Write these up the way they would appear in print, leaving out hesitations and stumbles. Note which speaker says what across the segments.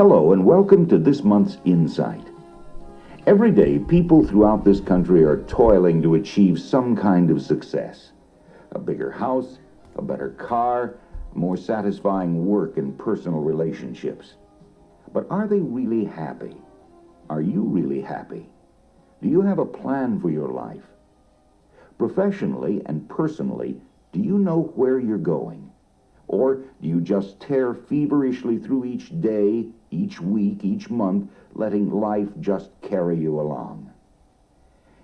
Speaker 1: Hello and welcome to this month's Insight. Every day, people throughout this country are toiling to achieve some kind of success. A bigger house, a better car, more satisfying work and personal relationships. But are they really happy? Are you really happy? Do you have a plan for your life? Professionally and personally, do you know where you're going? Or do you just tear feverishly through each day, each week, each month, letting life just carry you along?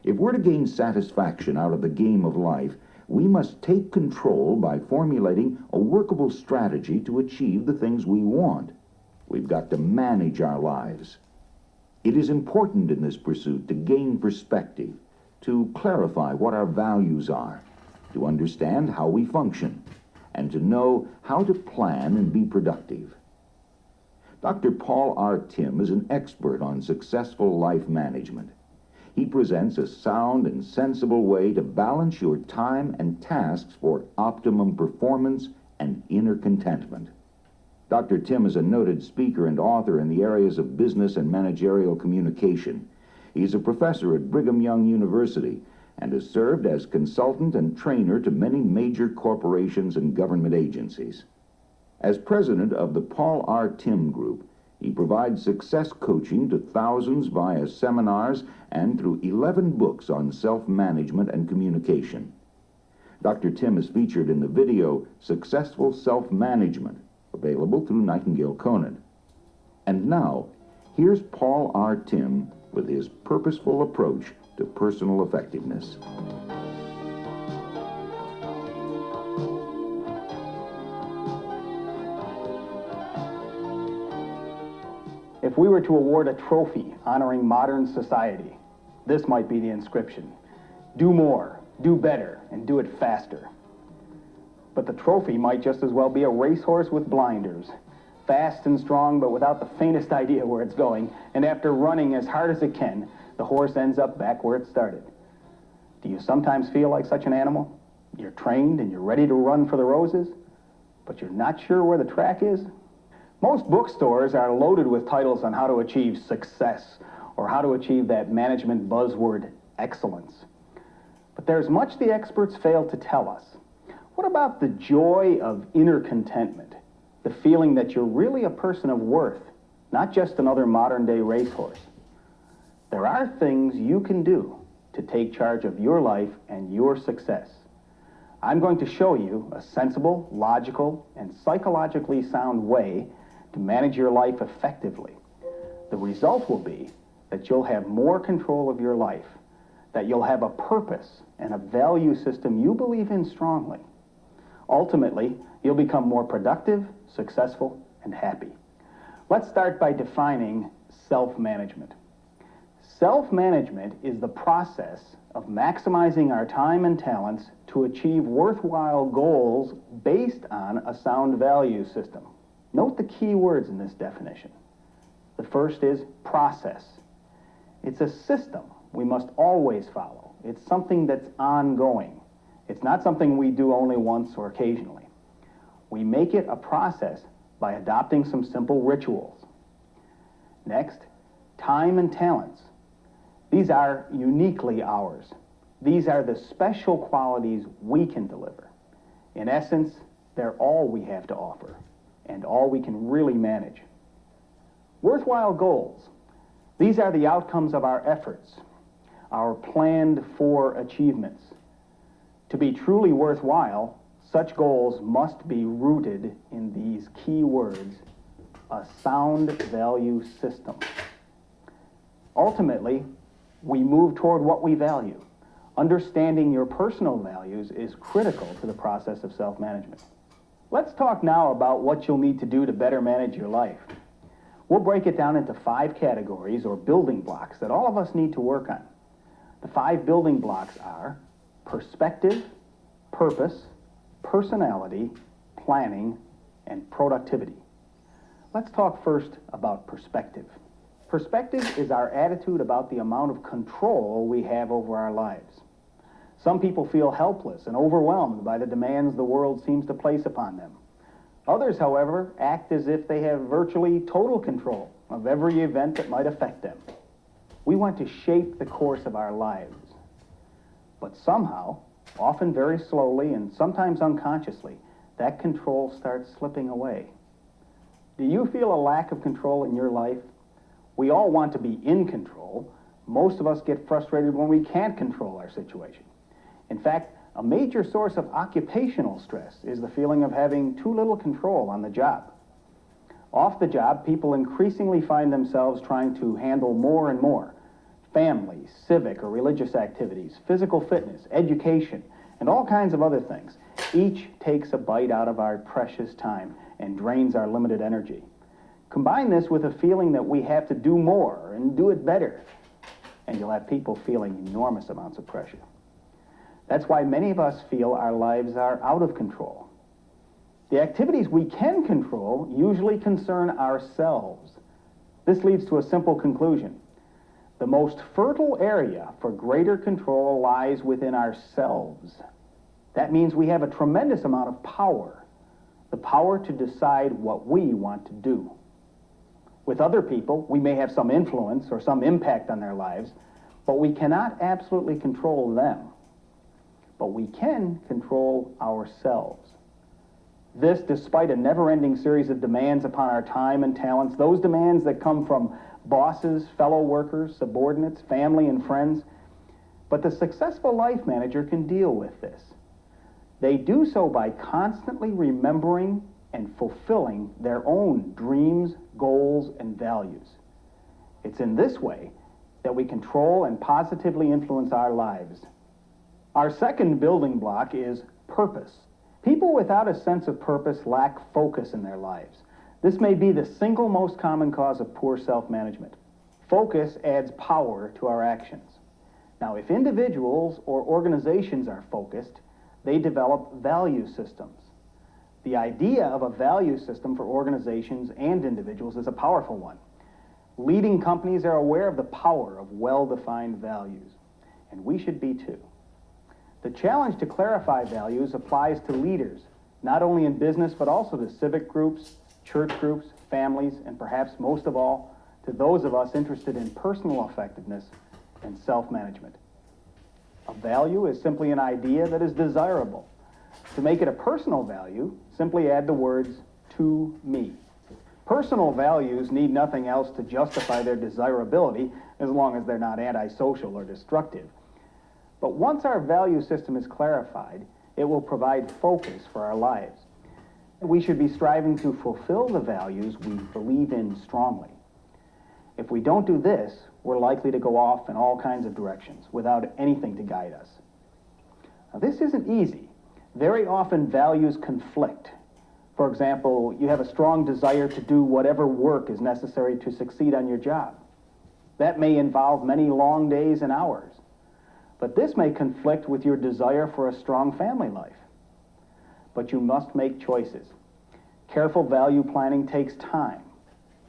Speaker 1: If we're to gain satisfaction out of the game of life, we must take control by formulating a workable strategy to achieve the things we want. We've got to manage our lives. It is important in this pursuit to gain perspective, to clarify what our values are, to understand how we function, and to know how to plan and be productive. Dr. Paul R. Timm is an expert on successful life management. He presents a sound and sensible way to balance your time and tasks for optimum performance and inner contentment. Dr. Timm is a noted speaker and author in the areas of business and managerial communication. He is a professor at Brigham Young University and has served as consultant and trainer to many major corporations and government agencies. As president of the Paul R. Timm Group, he provides success coaching to thousands via seminars and through 11 books on self-management and communication. Dr. Timm is featured in the video Successful Self-Management, available through Nightingale Conant. And now, here's Paul R. Timm with his purposeful approach to personal effectiveness.
Speaker 2: If we were to award a trophy honoring modern society, this might be the inscription: do more, do better, and do it faster. But the trophy might just as well be a racehorse with blinders, fast and strong but without the faintest idea where it's going, and after running as hard as it can, the horse ends up back where it started. Do you sometimes feel like such an animal? You're trained and you're ready to run for the roses, but you're not sure where the track is? Most bookstores are loaded with titles on how to achieve success or how to achieve that management buzzword, excellence. But there's much the experts fail to tell us. What about the joy of inner contentment? The feeling that you're really a person of worth, not just another modern-day racehorse. There are things you can do to take charge of your life and your success. I'm going to show you a sensible, logical, and psychologically sound way to manage your life effectively. The result will be that you'll have more control of your life, that you'll have a purpose and a value system you believe in strongly. Ultimately, you'll become more productive, successful, and happy. Let's start by defining self-management. Self-management is the process of maximizing our time and talents to achieve worthwhile goals based on a sound value system. Note the key words in this definition. The first is process. It's a system we must always follow. It's something that's ongoing. It's not something we do only once or occasionally. We make it a process by adopting some simple rituals. Next, time and talents. These are uniquely ours. These are the special qualities we can deliver. In essence, they're all we have to offer and all we can really manage. Worthwhile goals. These are the outcomes of our efforts, our planned for achievements. To be truly worthwhile, such goals must be rooted in these key words: a sound value system. Ultimately, we move toward what we value. Understanding your personal values is critical to the process of self-management. Let's talk now about what you'll need to do to better manage your life. We'll break it down into 5 categories or building blocks that all of us need to work on. The 5 building blocks are perspective, purpose, personality, planning, and productivity. Let's talk first about perspective. Perspective is our attitude about the amount of control we have over our lives. Some people feel helpless and overwhelmed by the demands the world seems to place upon them. Others, however, act as if they have virtually total control of every event that might affect them. We want to shape the course of our lives. But somehow, often very slowly and sometimes unconsciously, that control starts slipping away. Do you feel a lack of control in your life? We all want to be in control. Most of us get frustrated when we can't control our situation. In fact, a major source of occupational stress is the feeling of having too little control on the job. Off the job, people increasingly find themselves trying to handle more and more. Family, civic or religious activities, physical fitness, education, and all kinds of other things. Each takes a bite out of our precious time and drains our limited energy. Combine this with a feeling that we have to do more and do it better, and you'll have people feeling enormous amounts of pressure. That's why many of us feel our lives are out of control. The activities we can control usually concern ourselves. This leads to a simple conclusion. The most fertile area for greater control lies within ourselves. That means we have a tremendous amount of power, the power to decide what we want to do. With other people, we may have some influence or some impact on their lives, but we cannot absolutely control them. But we can control ourselves. This, despite a never-ending series of demands upon our time and talents, those demands that come from bosses, fellow workers, subordinates, family, and friends. But the successful life manager can deal with this. They do so by constantly remembering and fulfilling their own dreams, goals, and values. It's in this way that we control and positively influence our lives. Our second building block is purpose. People without a sense of purpose lack focus in their lives. This may be the single most common cause of poor self-management. Focus adds power to our actions. Now, if individuals or organizations are focused, they develop value systems. The idea of a value system for organizations and individuals is a powerful one. Leading companies are aware of the power of well-defined values, and we should be too. The challenge to clarify values applies to leaders, not only in business, but also to civic groups, church groups, families, and perhaps most of all, to those of us interested in personal effectiveness and self-management. A value is simply an idea that is desirable. To make it a personal value, simply add the words, "to me." Personal values need nothing else to justify their desirability, as long as they're not antisocial or destructive. But once our value system is clarified, it will provide focus for our lives. We should be striving to fulfill the values we believe in strongly. If we don't do this, we're likely to go off in all kinds of directions without anything to guide us. Now, this isn't easy. Very often values conflict. For example, you have a strong desire to do whatever work is necessary to succeed on your job. That may involve many long days and hours. But this may conflict with your desire for a strong family life. But you must make choices. Careful value planning takes time.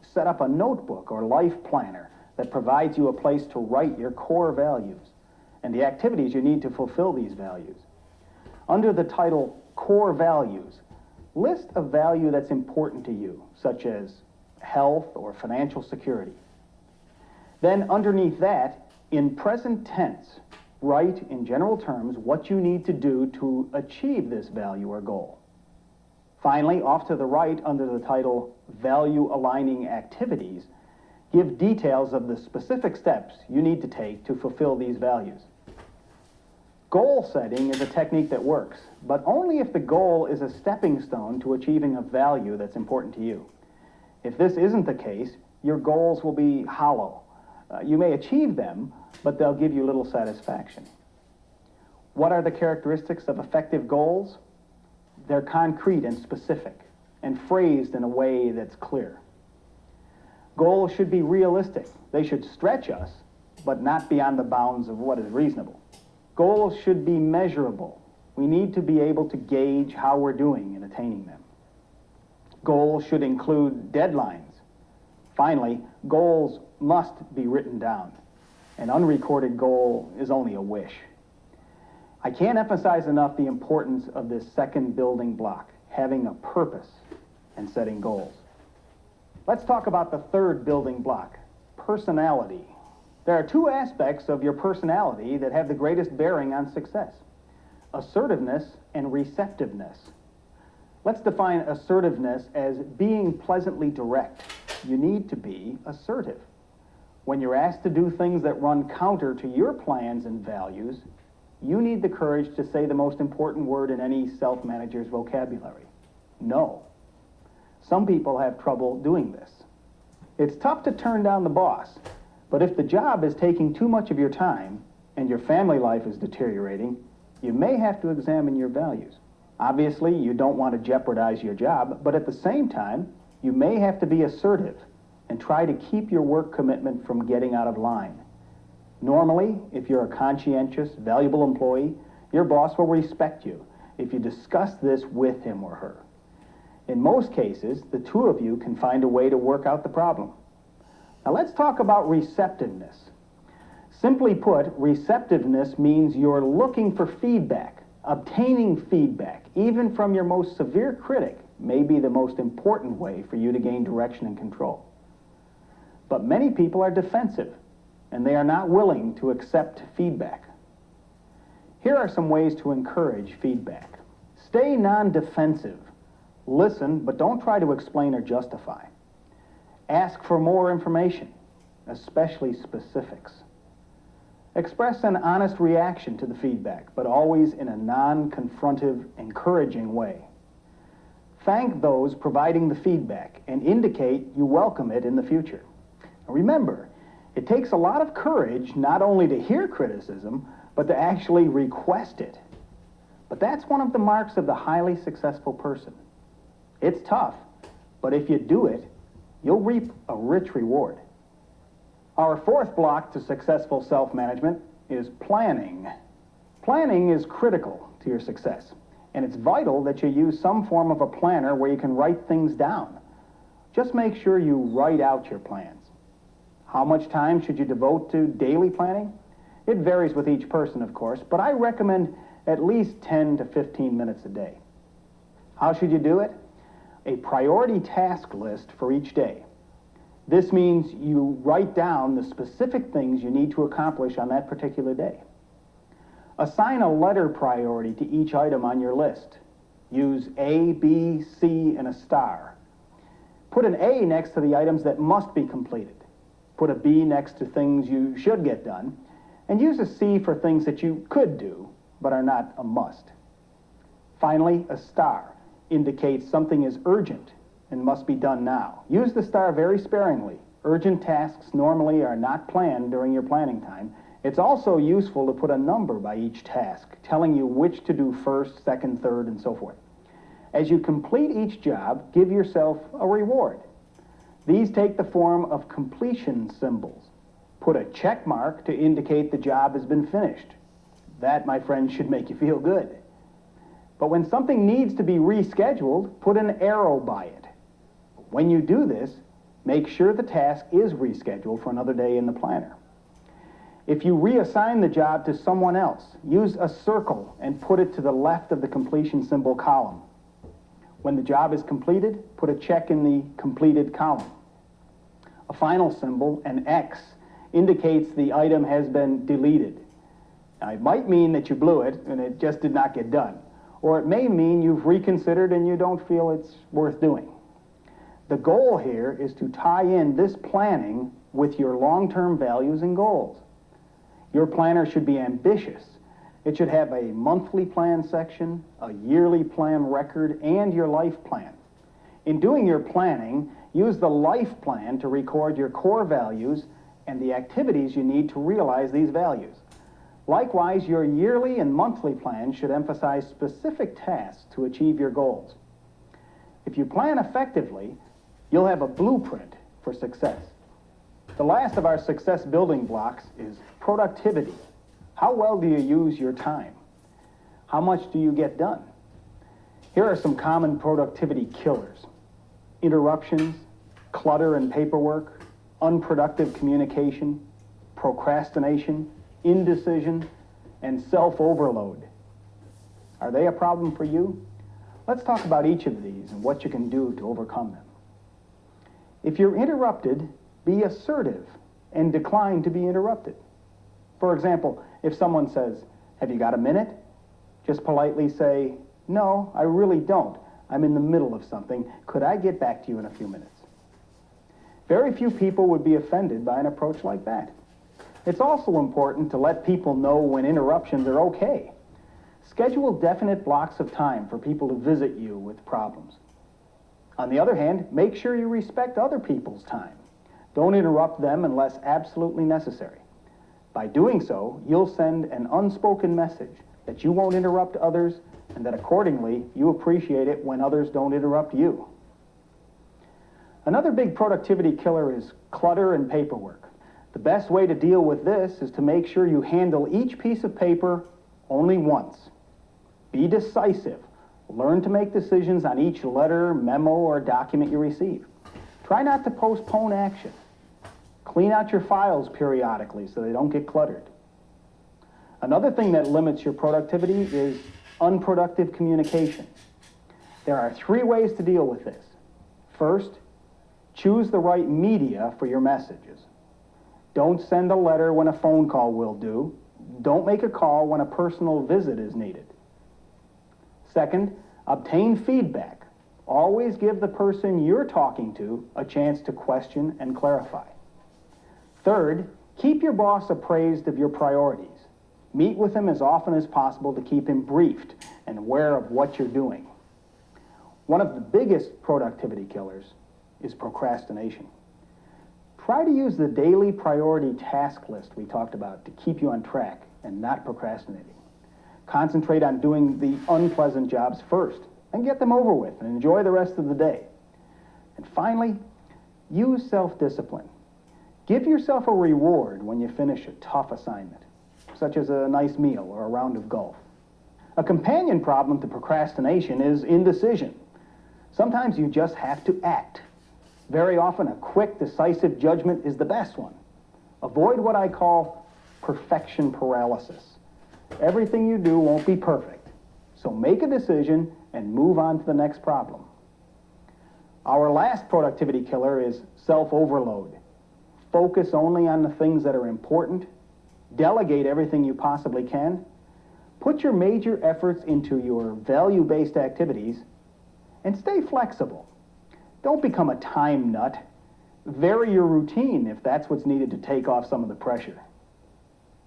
Speaker 2: Set up a notebook or life planner that provides you a place to write your core values and the activities you need to fulfill these values. Under the title Core Values, list a value that's important to you, such as health or financial security. Then underneath that, in present tense, write in general terms what you need to do to achieve this value or goal. Finally, off to the right under the title Value Aligning Activities, give details of the specific steps you need to take to fulfill these values. Goal setting is a technique that works, but only if the goal is a stepping stone to achieving a value that's important to you. If this isn't the case, your goals will be hollow. You may achieve them, but they'll give you little satisfaction. What are the characteristics of effective goals? They're concrete and specific, and phrased in a way that's clear. Goals should be realistic. They should stretch us, but not beyond the bounds of what is reasonable. Goals should be measurable. We need to be able to gauge how we're doing in attaining them. Goals should include deadlines. Finally, goals must be written down. An unrecorded goal is only a wish. I can't emphasize enough the importance of this second building block, having a purpose and setting goals. Let's talk about the third building block, personality. There are two aspects of your personality that have the greatest bearing on success: assertiveness and receptiveness. Let's define assertiveness as being pleasantly direct. You need to be assertive. When you're asked to do things that run counter to your plans and values, you need the courage to say the most important word in any self-manager's vocabulary: no. Some people have trouble doing this. It's tough to turn down the boss, but if the job is taking too much of your time and your family life is deteriorating, you may have to examine your values. Obviously, you don't want to jeopardize your job, but at the same time, you may have to be assertive and try to keep your work commitment from getting out of line. Normally, if you're a conscientious, valuable employee, your boss will respect you if you discuss this with him or her. In most cases, the two of you can find a way to work out the problem. Now let's talk about receptiveness. Simply put, receptiveness means you're looking for feedback. Obtaining feedback, even from your most severe critic, may be the most important way for you to gain direction and control. But many people are defensive, and they are not willing to accept feedback. Here are some ways to encourage feedback. Stay non-defensive. Listen, but don't try to explain or justify. Ask for more information, especially specifics. Express an honest reaction to the feedback, but always in a non-confrontive, encouraging way. Thank those providing the feedback and indicate you welcome it in the future. Remember, it takes a lot of courage not only to hear criticism, but to actually request it. But that's one of the marks of the highly successful person. It's tough, but if you do it, you'll reap a rich reward. Our fourth block to successful self-management is planning. Planning is critical to your success, and it's vital that you use some form of a planner where you can write things down. Just make sure you write out your plans. How much time should you devote to daily planning? It varies with each person, of course, but I recommend at least 10 to 15 minutes a day. How should you do it? A priority task list for each day. This means you write down the specific things you need to accomplish on that particular day. Assign a letter priority to each item on your list. Use A, B, C, and a star. Put an A next to the items that must be completed. Put a B next to things you should get done, and use a C for things that you could do, but are not a must. Finally, a star indicates something is urgent and must be done now. Use the star very sparingly. Urgent tasks normally are not planned during your planning time. It's also useful to put a number by each task, telling you which to do first, second, third, and so forth. As you complete each job, give yourself a reward. These take the form of completion symbols. Put a check mark to indicate the job has been finished. That, my friend, should make you feel good. But when something needs to be rescheduled, put an arrow by it. When you do this, make sure the task is rescheduled for another day in the planner. If you reassign the job to someone else, use a circle and put it to the left of the completion symbol column. When the job is completed, put a check in the completed column. A final symbol, an X, indicates the item has been deleted. Now, it might mean that you blew it and it just did not get done. Or it may mean you've reconsidered and you don't feel it's worth doing. The goal here is to tie in this planning with your long-term values and goals. Your planner should be ambitious. It should have a monthly plan section, a yearly plan record, and your life plan. In doing your planning, use the life plan to record your core values and the activities you need to realize these values. Likewise, your yearly and monthly plans should emphasize specific tasks to achieve your goals. If you plan effectively, you'll have a blueprint for success. The last of our success building blocks is productivity. How well do you use your time? How much do you get done? Here are some common productivity killers: interruptions, clutter and paperwork, unproductive communication, procrastination, indecision, and self-overload. Are they a problem for you? Let's talk about each of these and what you can do to overcome them. If you're interrupted, be assertive and decline to be interrupted. For example, if someone says, "Have you got a minute?" just politely say, "No, I really don't. I'm in the middle of something. Could I get back to you in a few minutes?" Very few people would be offended by an approach like that. It's also important to let people know when interruptions are okay. Schedule definite blocks of time for people to visit you with problems. On the other hand, make sure you respect other people's time. Don't interrupt them unless absolutely necessary. By doing so, you'll send an unspoken message that you won't interrupt others and that accordingly, you appreciate it when others don't interrupt you. Another big productivity killer is clutter and paperwork. The best way to deal with this is to make sure you handle each piece of paper only once. Be decisive. Learn to make decisions on each letter, memo, or document you receive. Try not to postpone action. Clean out your files periodically so they don't get cluttered. Another thing that limits your productivity is unproductive communication. There are 3 ways to deal with this. First, choose the right media for your messages. Don't send a letter when a phone call will do. Don't make a call when a personal visit is needed. Second, obtain feedback. Always give the person you're talking to a chance to question and clarify. Third, keep your boss appraised of your priorities. Meet with him as often as possible to keep him briefed and aware of what you're doing. One of the biggest productivity killers is procrastination. Try to use the daily priority task list we talked about to keep you on track and not procrastinating. Concentrate on doing the unpleasant jobs first and get them over with and enjoy the rest of the day. And finally, use self-discipline. Give yourself a reward when you finish a tough assignment, such as a nice meal or a round of golf. A companion problem to procrastination is indecision. Sometimes you just have to act. Very often, a quick, decisive judgment is the best one. Avoid what I call perfection paralysis. Everything you do won't be perfect, so make a decision and move on to the next problem. Our last productivity killer is self-overload. Focus only on the things that are important. Delegate everything you possibly can. Put your major efforts into your value-based activities and stay flexible. Don't become a time nut. Vary your routine if that's what's needed to take off some of the pressure.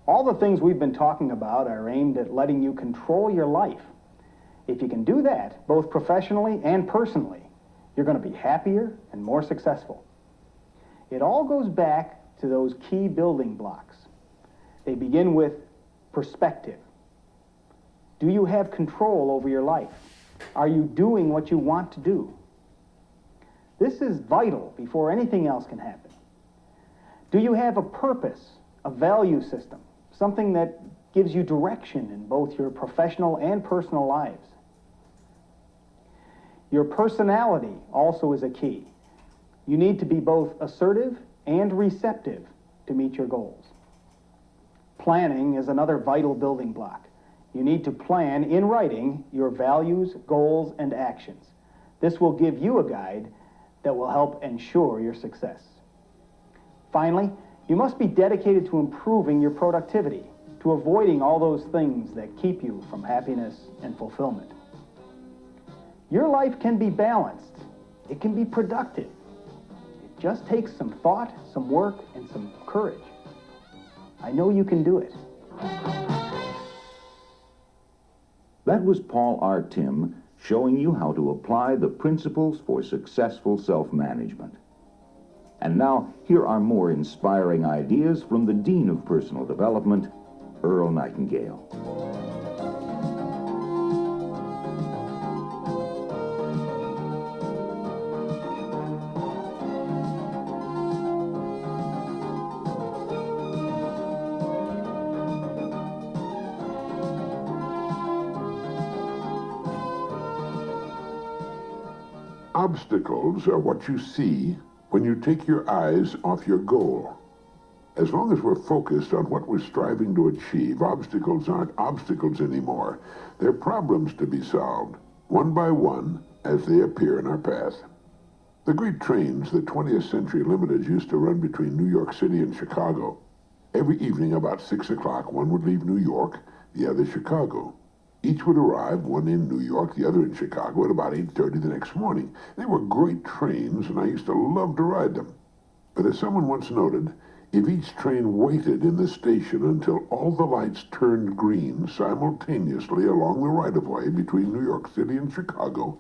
Speaker 2: All the things we've been talking about are aimed at letting you control your life. If you can do that, both professionally and personally, you're going to be happier and more successful. It all goes back to those key building blocks. They begin with perspective. Do you have control over your life? Are you doing what you want to do? This is vital before anything else can happen. Do you have a purpose, a value system, something that gives you direction in both your professional and personal lives? Your personality also is a key. You need to be both assertive and receptive to meet your goals. Planning is another vital building block. You need to plan in writing your values, goals, and actions. This will give you a guide that will help ensure your success. Finally, you must be dedicated to improving your productivity, to avoiding all those things that keep you from happiness and fulfillment. Your life can be balanced. It can be productive. It just takes some thought, some work, and some courage. I know you can do it.
Speaker 1: That was Paul R. Timm showing you how to apply the principles for successful self-management. And now, here are more inspiring ideas from the Dean of Personal Development, Earl Nightingale.
Speaker 3: Obstacles are what you see when you take your eyes off your goal. As long as we're focused on what we're striving to achieve, obstacles aren't obstacles anymore. They're problems to be solved. one by one, as they appear in our path. The great trains that 20th Century Limiteds used to run between New York City and Chicago. Every evening about 6 o'clock, one would leave New York, the other Chicago. Each would arrive, one in New York, the other in Chicago, at about 8:30 the next morning. They were great trains, and I used to love to ride them. But as someone once noted, if each train waited in the station until all the lights turned green simultaneously along the right-of-way between New York City and Chicago,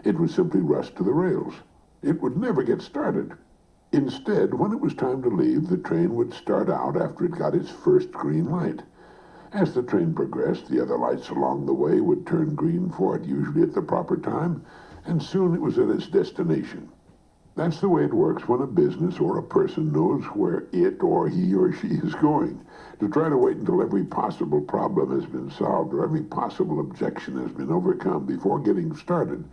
Speaker 3: it would simply rust to the rails. It would never get started. Instead, when it was time to leave, the train would start out after it got its first green light. As the train progressed, the other lights along the way would turn green for it, usually at the proper time, and soon it was at its destination. That's the way it works when a business or a person knows where it or he or she is going. To try to wait until every possible problem has been solved or every possible objection has been overcome before getting started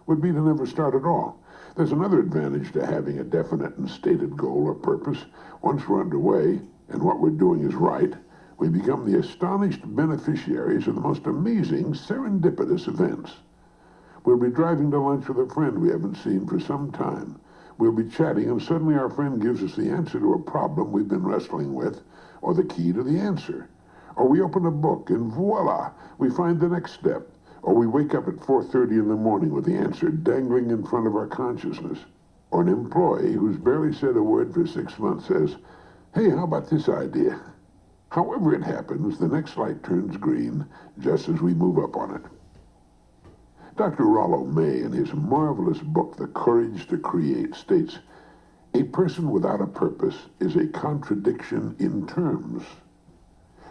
Speaker 3: would be to never start at all. There's another advantage to having a definite and stated goal or purpose. Once we're underway and what we're doing is right, we become the astonished beneficiaries of the most amazing serendipitous events. We'll be driving to lunch with a friend we haven't seen for some time. We'll be chatting, and suddenly our friend gives us the answer to a problem we've been wrestling with, or the key to the answer. Or we open a book, and voila, we find the next step. Or we wake up at 4:30 in the morning with the answer dangling in front of our consciousness. Or an employee who's barely said a word for 6 months says, "Hey, how about this idea?" However it happens, the next light turns green just as we move up on it. Dr. Rollo May, in his marvelous book, The Courage to Create, states, "A person without a purpose is a contradiction in terms.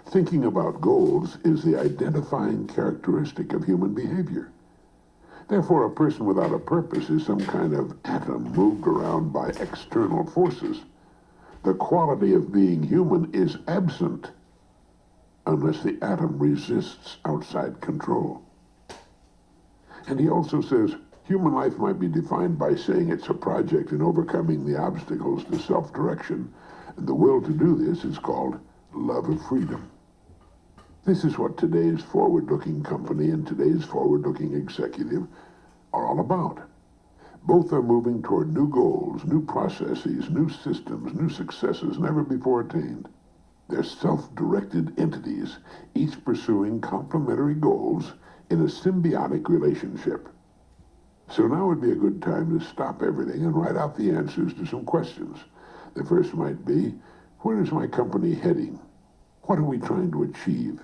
Speaker 3: Thinking about goals is the identifying characteristic of human behavior. Therefore, a person without a purpose is some kind of atom moved around by external forces. The quality of being human is absent unless the atom resists outside control." And he also says, human life might be defined by saying it's a project in overcoming the obstacles to self-direction, and the will to do this is called love of freedom. This is what today's forward-looking company and today's forward-looking executive are all about. Both are moving toward new goals, new processes, new systems, new successes never before attained. They're self-directed entities, each pursuing complementary goals in a symbiotic relationship. So now would be a good time to stop everything and write out the answers to some questions. The first might be, where is my company heading? What are we trying to achieve?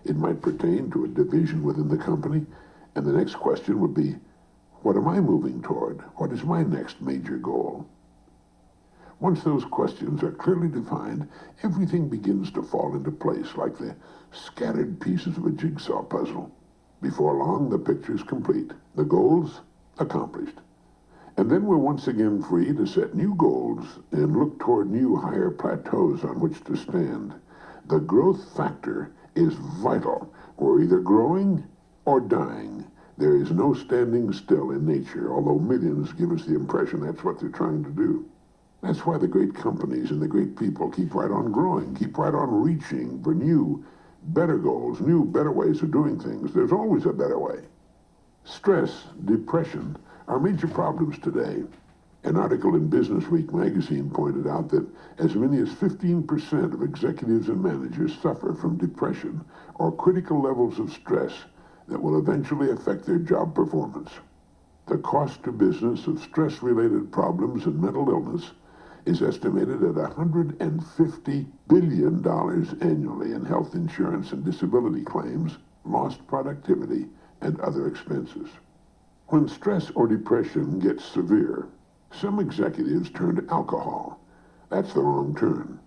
Speaker 3: It might pertain to a division within the company, and the next question would be, what am I moving toward? What is my next major goal? Once those questions are clearly defined, everything begins to fall into place like the scattered pieces of a jigsaw puzzle. Before long, the picture's complete, the goals accomplished. And then we're once again free to set new goals and look toward new higher plateaus on which to stand. The growth factor is vital. We're either growing or dying. There is no standing still in nature, although millions give us the impression that's what they're trying to do. That's why the great companies and the great people keep right on growing, keep right on reaching for new, better goals, new, better ways of doing things. There's always a better way. Stress, depression are major problems today. An article in Business Week magazine pointed out that as many as 15% of executives and managers suffer from depression or critical levels of stress that will eventually affect their job performance. The cost to business of stress-related problems and mental illness is estimated at $150 billion annually in health insurance and disability claims, lost productivity, and other expenses. When stress or depression gets severe, some executives turn to alcohol. That's the wrong turn.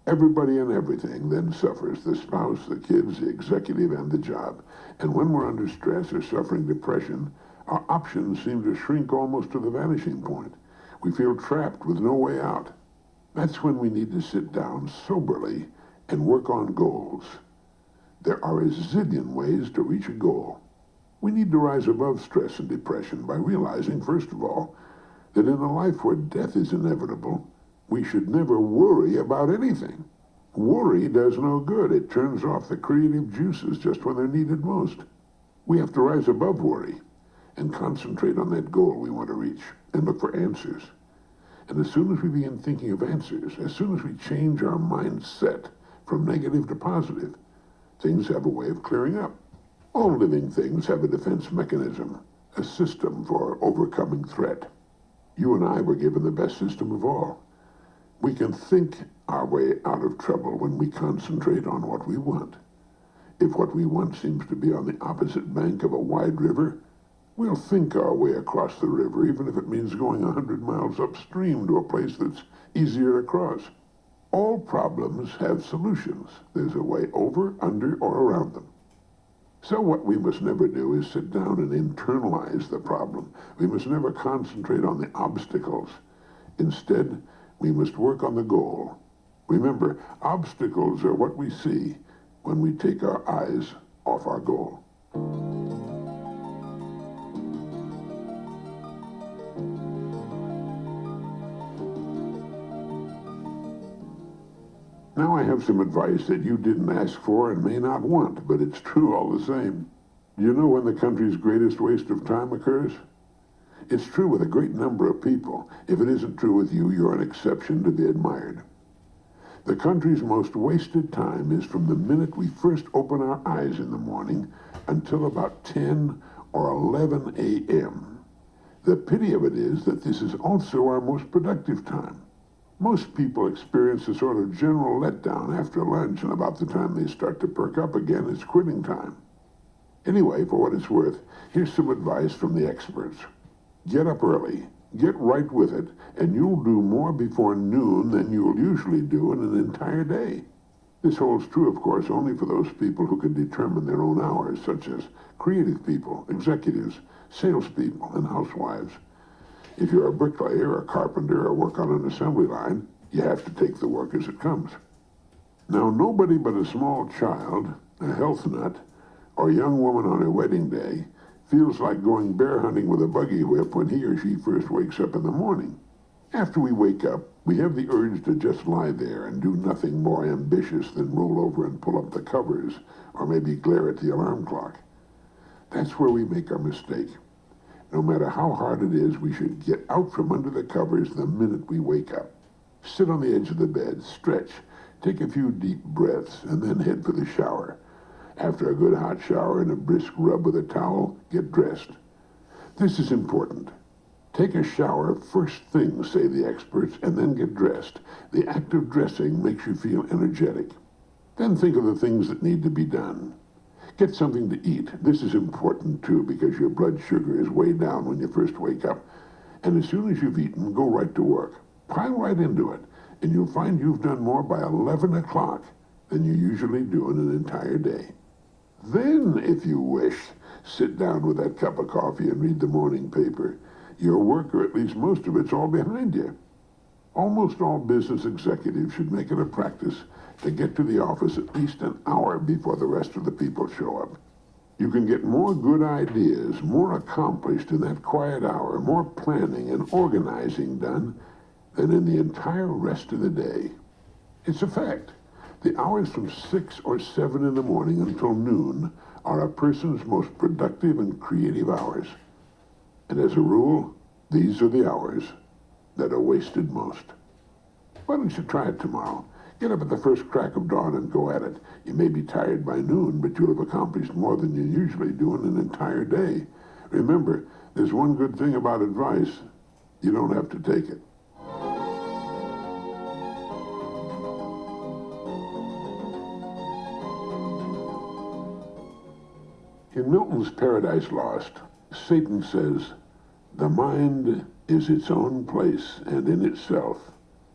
Speaker 3: Everybody and everything then suffers, the spouse, the kids, the executive, and the job. And when we're under stress or suffering depression, our options seem to shrink almost to the vanishing point. We feel trapped with no way out. That's when we need to sit down soberly and work on goals. There are a zillion ways to reach a goal. We need to rise above stress and depression by realizing, first of all, that in a life where death is inevitable, we should never worry about anything. Worry does no good. It turns off the creative juices just when they're needed most. We have to rise above worry and concentrate on that goal we want to reach and look for answers. And as soon as we begin thinking of answers, as soon as we change our mindset from negative to positive, things have a way of clearing up. All living things have a defense mechanism, a system for overcoming threat. You and I were given the best system of all. We can think our way out of trouble when we concentrate on what we want. If what we want seems to be on the opposite bank of a wide river, we'll think our way across the river, even if it means going 100 miles upstream to a place that's easier to cross. All problems have solutions. There's a way over, under, or around them. So what we must never do is sit down and internalize the problem. We must never concentrate on the obstacles. Instead, we must work on the goal. Remember, obstacles are what we see when we take our eyes off our goal. Now I have some advice that you didn't ask for and may not want, but it's true all the same. Do you know when the country's greatest waste of time occurs? It's true with a great number of people. If it isn't true with you, you're an exception to be admired. The country's most wasted time is from the minute we first open our eyes in the morning until about 10 or 11 a.m. The pity of it is that this is also our most productive time. Most people experience a sort of general letdown after lunch, and about the time they start to perk up again, it's quitting time. Anyway, for what it's worth, here's some advice from the experts. Get up early, get right with it, and you'll do more before noon than you'll usually do in an entire day. This holds true, of course, only for those people who can determine their own hours, such as creative people, executives, salespeople, and housewives. If you're a bricklayer, a carpenter, or work on an assembly line, you have to take the work as it comes. Now, nobody but a small child, a health nut, or a young woman on her wedding day feels like going bear hunting with a buggy whip when he or she first wakes up in the morning. After we wake up, we have the urge to just lie there and do nothing more ambitious than roll over and pull up the covers, or maybe glare at the alarm clock. That's where we make our mistake. No matter how hard it is, we should get out from under the covers the minute we wake up. Sit on the edge of the bed, stretch, take a few deep breaths, and then head for the shower. After a good hot shower and a brisk rub with a towel, get dressed. This is important. Take a shower first thing, say the experts, and then get dressed. The act of dressing makes you feel energetic. Then think of the things that need to be done. Get something to eat. This is important, too, because your blood sugar is way down when you first wake up. And as soon as you've eaten, go right to work. Pile right into it, and you'll find you've done more by 11 o'clock than you usually do in an entire day. Then, if you wish, sit down with that cup of coffee and read the morning paper. Your work, or at least most of it's all behind you. Almost all business executives should make it a practice to get to the office at least an hour before the rest of the people show up. You can get more good ideas, more accomplished in that quiet hour, more planning and organizing done than in the entire rest of the day. It's a fact. The hours from 6 or 7 in the morning until noon are a person's most productive and creative hours. And as a rule, these are the hours that are wasted most. Why don't you try it tomorrow? Get up at the first crack of dawn and go at it. You may be tired by noon, but you'll have accomplished more than you usually do in an entire day. Remember, there's one good thing about advice. You don't have to take it. In Milton's Paradise Lost, Satan says, "The mind is its own place, and in itself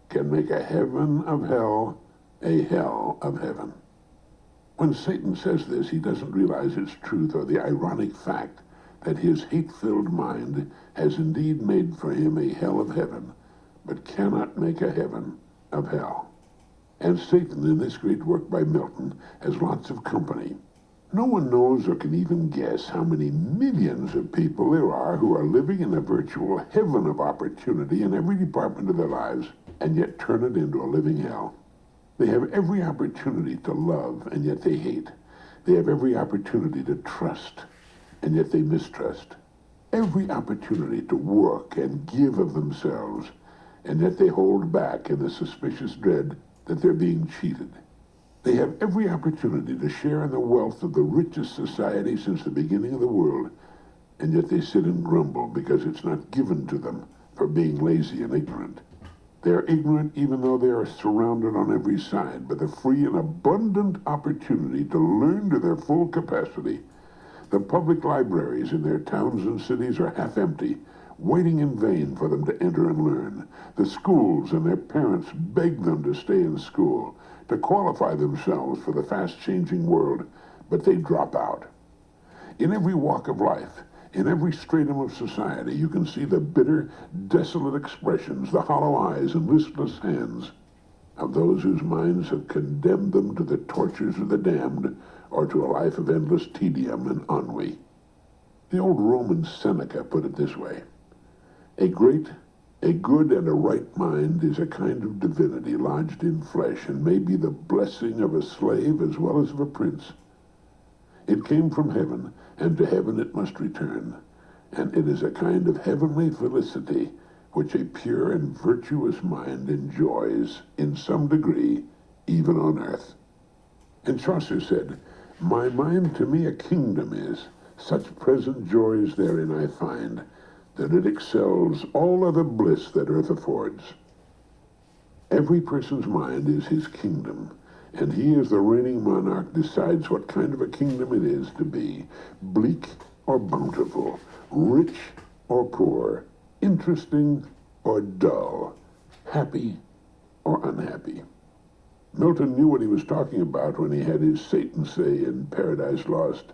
Speaker 3: can make a heaven of hell, a hell of heaven." When Satan says this, he doesn't realize its truth or the ironic fact that his hate-filled mind has indeed made for him a hell of heaven, but cannot make a heaven of hell. And Satan, in this great work by Milton, has lots of company. No one knows or can even guess how many millions of people there are who are living in a virtual heaven of opportunity in every department of their lives, and yet turn it into a living hell. They have every opportunity to love, and yet they hate. They have every opportunity to trust, and yet they mistrust. Every opportunity to work and give of themselves, and yet they hold back in the suspicious dread that they're being cheated. They have every opportunity to share in the wealth of the richest society since the beginning of the world, and yet they sit and grumble because it's not given to them for being lazy and ignorant. They are ignorant even though they are surrounded on every side by the free and abundant opportunity to learn to their full capacity. The public libraries in their towns and cities are half empty, waiting in vain for them to enter and learn. The schools and their parents beg them to stay in school, to qualify themselves for the fast-changing world, but they drop out. In every walk of life, in every stratum of society, you can see the bitter, desolate expressions, the hollow eyes and listless hands of those whose minds have condemned them to the tortures of the damned or to a life of endless tedium and ennui. The old Roman Seneca put it this way: a good and a right mind is a kind of divinity lodged in flesh, and may be the blessing of a slave as well as of a prince. It came from heaven, and to heaven it must return, and it is a kind of heavenly felicity which a pure and virtuous mind enjoys in some degree, even on earth. And Chaucer said, "My mind to me a kingdom is, such present joys therein I find, that it excels all other bliss that earth affords." Every person's mind is his kingdom, and he, as the reigning monarch, decides what kind of a kingdom it is to be: bleak or bountiful, rich or poor, interesting or dull, happy or unhappy. Milton knew what he was talking about when he had his Satan say in Paradise Lost,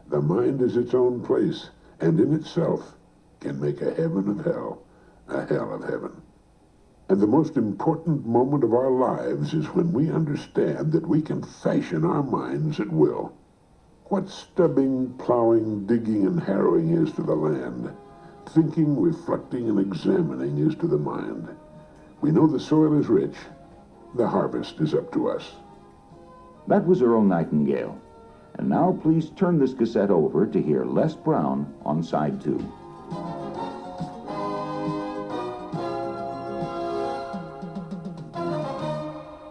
Speaker 3: "The mind is its own place, and in itself can make a heaven of hell, a hell of heaven." And the most important moment of our lives is when we understand that we can fashion our minds at will. What stubbing, plowing, digging, and harrowing is to the land, thinking, reflecting, and examining is to the mind. We know the soil is rich. The harvest is up to us.
Speaker 1: That was Earl Nightingale. And now please turn this cassette over to hear Les Brown on side 2.